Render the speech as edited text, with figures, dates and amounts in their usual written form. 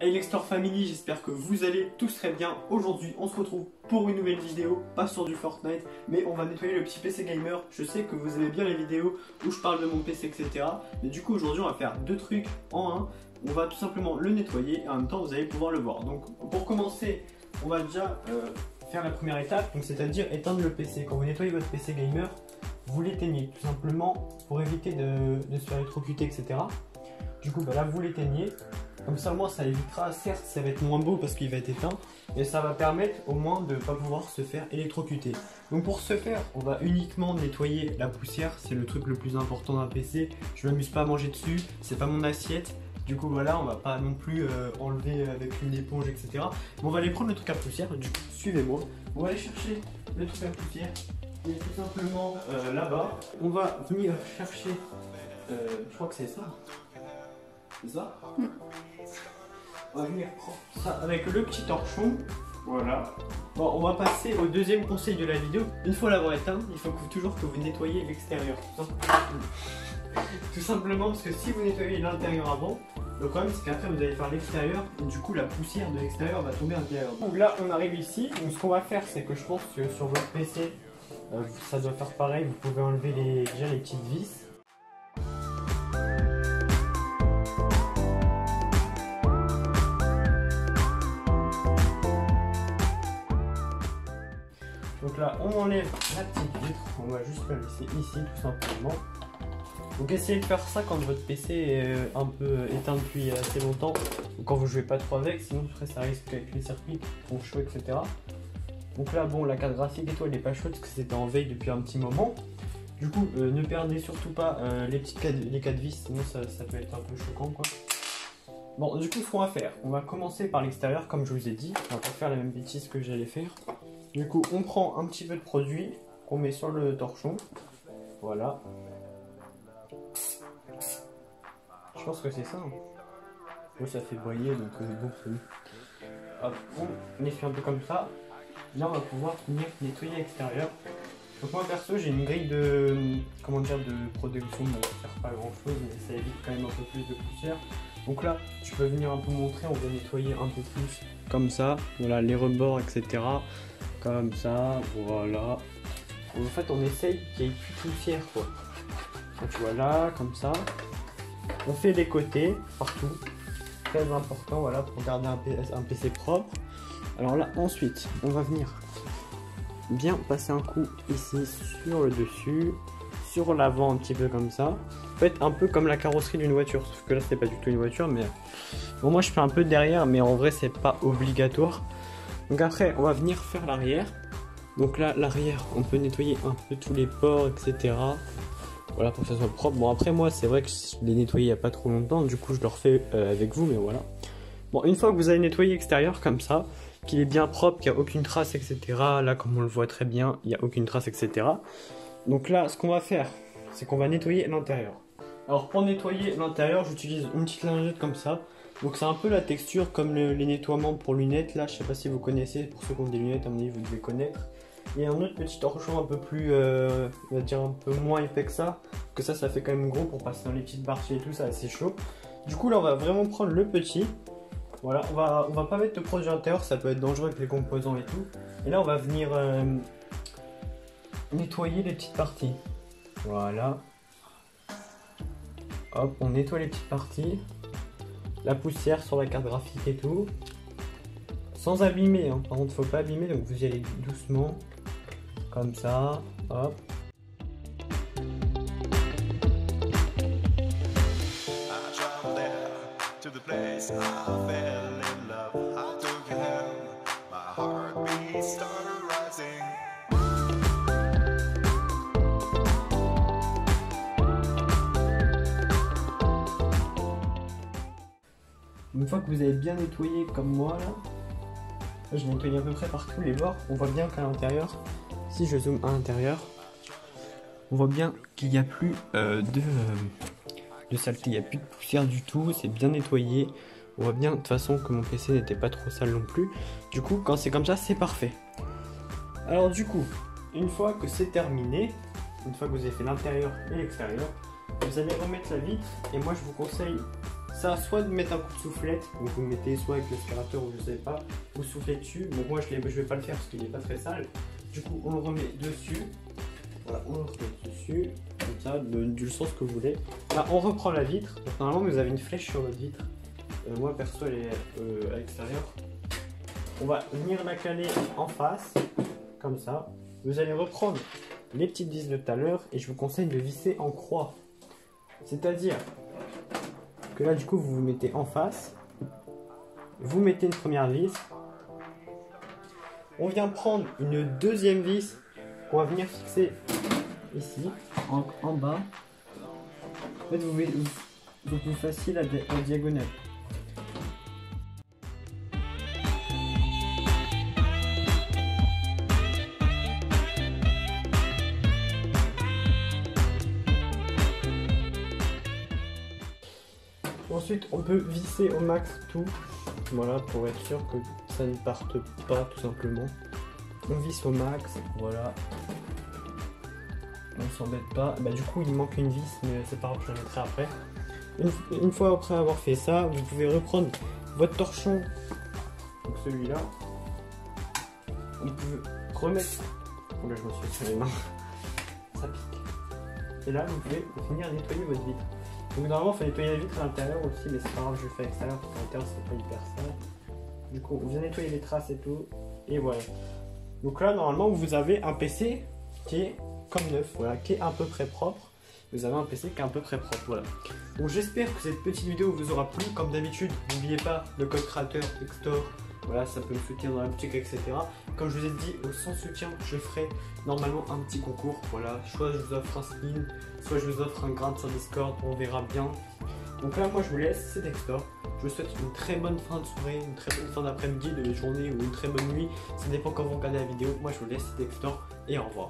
Hey Lextor Family, j'espère que vous allez tous très bien. Aujourd'hui, on se retrouve pour une nouvelle vidéo, pas sur du Fortnite, mais on va nettoyer le petit PC gamer. Je sais que vous aimez bien les vidéos où je parle de mon PC, etc. Mais du coup, aujourd'hui, on va faire deux trucs en un. On va tout simplement le nettoyer et en même temps, vous allez pouvoir le voir. Donc, pour commencer, on va déjà faire la première étape, donc c'est-à-dire éteindre le PC. Quand vous nettoyez votre PC gamer, vous l'éteignez tout simplement pour éviter de se faire électrocuter, etc. Du coup, bah là, vous l'éteignez. Comme ça, au moins, ça évitera. Certes, ça va être moins beau parce qu'il va être éteint, mais ça va permettre au moins de ne pas pouvoir se faire électrocuter. Donc, pour ce faire, on va uniquement nettoyer la poussière. C'est le truc le plus important d'un PC. Je ne m'amuse pas à manger dessus. C'est pas mon assiette. Du coup, voilà, on va pas non plus enlever avec une éponge, etc. Mais on va aller prendre le truc à poussière. Du coup, suivez-moi. On va aller chercher le truc à poussière. Et tout simplement là-bas, on va venir chercher. Je crois que c'est ça. C'est ça? On va venir prendre ça avec le petit torchon. Voilà. Bon, on va passer au deuxième conseil de la vidéo. Une fois l'avoir éteint, il faut toujours que vous nettoyez l'extérieur. Tout simplement parce que si vous nettoyez l'intérieur avant, le problème c'est qu'après vous allez faire l'extérieur et du coup la poussière de l'extérieur va tomber à l'intérieur. Donc là on arrive ici. Donc ce qu'on va faire c'est que je pense que sur votre PC ça doit faire pareil. Vous pouvez enlever déjà les petites vis. Donc là, on enlève la petite vitre, on va juste la laisser ici tout simplement. Donc essayez de faire ça quand votre PC est un peu éteint depuis assez longtemps, ou quand vous jouez pas trop avec, sinon après ça risque avec les circuits font chaud, etc. Donc là, bon, la carte graphique et tout, elle est pas chaude parce que c'était en veille depuis un petit moment. Du coup, ne perdez surtout pas les 4 vis, sinon ça peut être un peu choquant quoi. Bon, du coup, ce qu'on va faire, on va commencer par l'extérieur comme je vous ai dit, on va pas faire la même bêtise que j'allais faire. Du coup, on prend un petit peu de produit qu'on met sur le torchon. Voilà. Je pense que c'est ça. Hein. Ça fait broyer, donc bon, c'est bon. Hop, on essuie un peu comme ça. Là, on va pouvoir venir nettoyer l'extérieur. Donc moi, perso, j'ai une grille de, comment dire, de production. Bon, ça ne sert pas grand chose, mais ça évite quand même un peu plus de poussière. Donc là, tu peux venir un peu montrer, on va nettoyer un peu plus. Comme ça, voilà, les rebords, etc. Comme ça, voilà. En fait, on essaye qu'il n'y ait plus de poussière, quoi. Donc voilà, comme ça. On fait les côtés, partout. Très important, voilà, pour garder un PC propre. Alors là, ensuite, on va venir bien passer un coup ici sur le dessus, sur l'avant un petit peu comme ça. En fait, un peu comme la carrosserie d'une voiture, sauf que là, c'est pas du tout une voiture, mais bon, moi, je fais un peu derrière, mais en vrai, c'est pas obligatoire. Donc après, on va venir faire l'arrière. Donc là, l'arrière, on peut nettoyer un peu tous les pores, etc. Voilà, pour que ça soit propre. Bon, après, moi, c'est vrai que je l'ai nettoyé il n'y a pas trop longtemps. Du coup, je le refais avec vous, mais voilà. Bon, une fois que vous avez nettoyé l'extérieur comme ça, qu'il est bien propre, qu'il n'y a aucune trace, etc. Là, comme on le voit très bien, il n'y a aucune trace, etc. Donc là, ce qu'on va faire, c'est qu'on va nettoyer l'intérieur. Alors, pour nettoyer l'intérieur, j'utilise une petite lingette comme ça. Donc c'est un peu la texture comme les nettoiements pour lunettes. Là, je sais pas si vous connaissez, pour ceux qui ont des lunettes, à mon avis, vous devez connaître. Et un autre petit torchon un peu plus, on va dire un peu moins épais que ça. Que ça fait quand même gros pour passer dans les petites parties et tout, ça c'est chaud. Du coup là, on va vraiment prendre le petit. Voilà, on va pas mettre de produit à l'intérieur, ça peut être dangereux avec les composants et tout. Et là, on va venir nettoyer les petites parties. Voilà. Hop, on nettoie les petites parties. La poussière sur la carte graphique et tout. Sans abîmer, hein. Par contre, faut pas abîmer, donc vous y allez doucement. Comme ça, hop. Une fois que vous avez bien nettoyé comme moi là, je nettoie à peu près partout les bords. On voit bien qu'à l'intérieur, si je zoome à l'intérieur, on voit bien qu'il n'y a plus de saleté, il n'y a plus de poussière du tout, c'est bien nettoyé. On voit bien de toute façon que mon PC n'était pas trop sale non plus. Du coup, quand c'est comme ça, c'est parfait. Alors du coup, une fois que c'est terminé, une fois que vous avez fait l'intérieur et l'extérieur, vous allez remettre la vitre. Et moi je vous conseille ça, soit de mettre un coup de soufflette, donc vous mettez soit avec l'aspirateur ou je sais pas, vous soufflez dessus. Bon, moi je vais pas le faire parce qu'il est pas très sale. Du coup, on le remet dessus. Voilà, on le remet dessus, comme ça, du sens que vous voulez. Là, on reprend la vitre. Donc, normalement, vous avez une flèche sur votre vitre. Moi, perso, elle est à l'extérieur. On va venir la caler en face, comme ça. Vous allez reprendre les petites vis de tout à l'heure et je vous conseille de visser en croix. C'est-à-dire que là, du coup, vous vous mettez en face. Vous mettez une première vis. On vient prendre une deuxième vis qu'on va venir fixer ici, en bas. En fait, vous fassiez la diagonale. Ensuite, on peut visser au max tout, voilà, pour être sûr que ça ne parte pas, tout simplement. On visse au max, voilà. On s'embête pas. Bah, du coup, il manque une vis, mais c'est pas grave, je la mettrai après. Une fois après avoir fait ça, vous pouvez reprendre votre torchon, donc celui-là. Vous pouvez remettre. Oh là, je me suis sur les mains. Ça pique. Et là, vous pouvez finir nettoyer votre vitre. Donc normalement, il faut nettoyer la vitre à l'intérieur aussi, mais c'est pas grave, je le fais à l'extérieur parce qu'à l'intérieur c'est pas hyper sale. Du coup, on vient nettoyer les traces et tout, et voilà. Donc là, normalement, vous avez un PC qui est comme neuf, voilà, qui est à peu près propre. Vous avez un PC qui est à peu près propre, voilà. Donc j'espère que cette petite vidéo vous aura plu. Comme d'habitude, n'oubliez pas le code créateur Xtor. Voilà, ça peut me soutenir dans la boutique, etc. Comme je vous ai dit, sans soutien, je ferai normalement un petit concours. Voilà, soit je vous offre un skin, soit je vous offre un grade sur Discord, on verra bien. Donc là, moi je vous laisse, c'est Xtor. Je vous souhaite une très bonne fin de soirée, une très bonne fin d'après-midi, de journée ou une très bonne nuit. Ça dépend quand vous regardez la vidéo. Moi je vous laisse, c'est Xtor et au revoir.